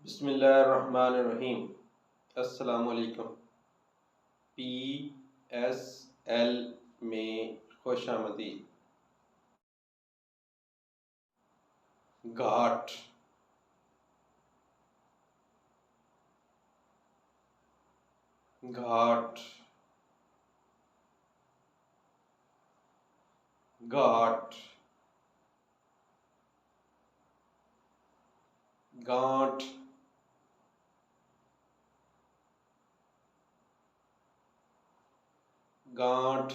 बिस्मिल्लाहिर्रहमानिर्रहीम। अस्सलामुअलैकुम। PSL में खुशामदीद। घाट, घाट, घाट, गांठ, गांठ,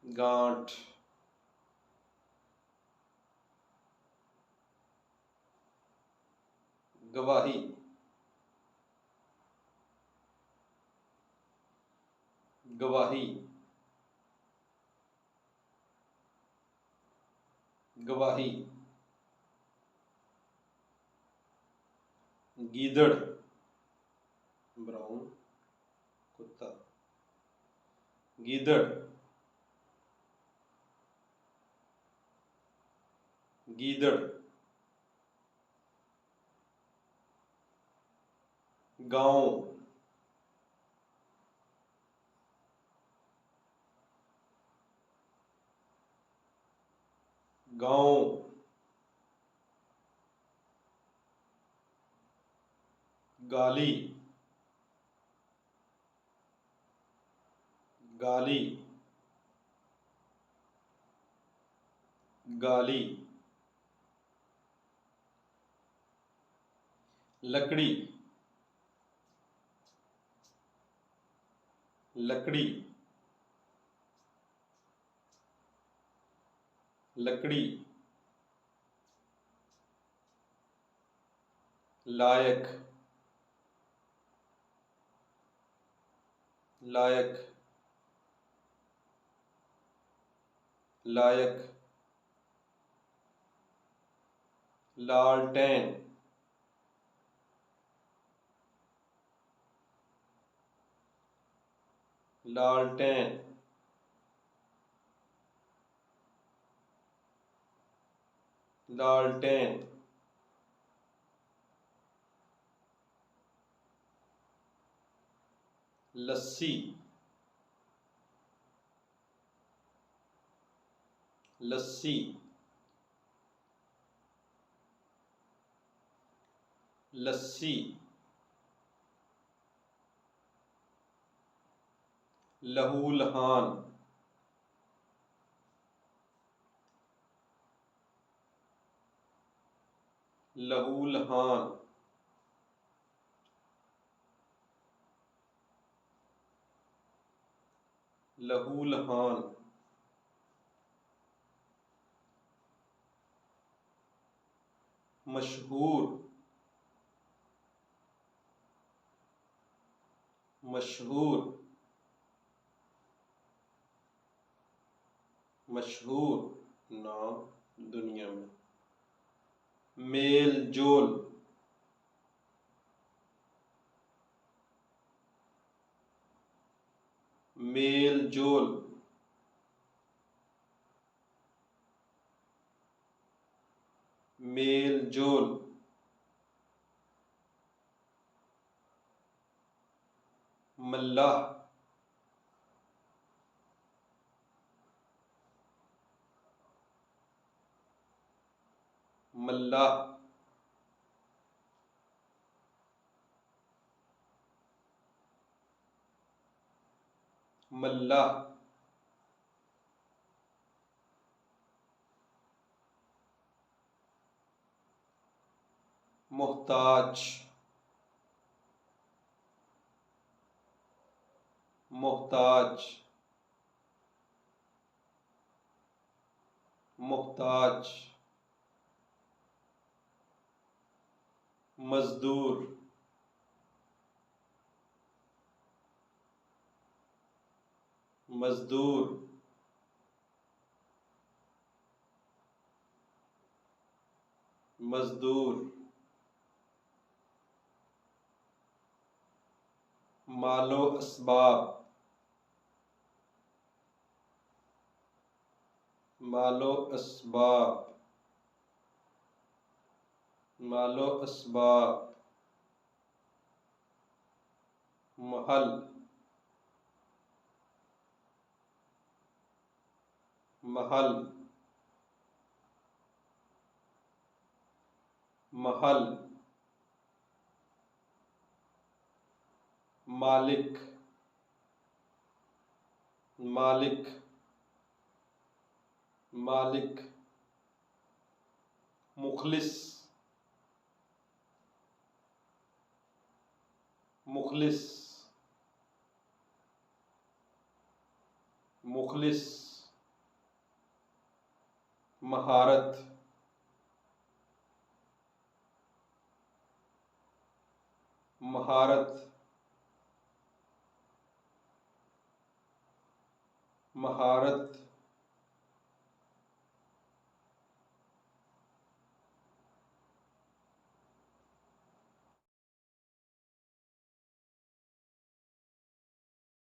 गांठ, गवाही, गवाही, गवाही, गीदड़, ब्राउन कुत्ता, गीदड़, गीदड़, गांव, गांव, गाली, गाली, गाली, लकड़ी, लकड़ी, लकड़ी, लायक, लायक, लायक, लालटेन, लालटेन, लालटेन, लस्सी, लस्सी, लस्सी, लहूलहान, लहूलहान, लहूलहान, मशहूर, मशहूर, मशहूर नाम दुनिया में, मेल जोल, मेल जोल, मेल जोल, मल्लाह, मल्लाह, मल्लाह, मोहताज, मोहताज, मोहताज, मजदूर, मजदूर, मजदूर, मालो असबाब, मालो असबाब, मालो असबाब। महल, महल, महल। मालिक, मालिक, मालिक। मुखलिस, मुखलिस, मुखलिस। महारत, महारत, महारत।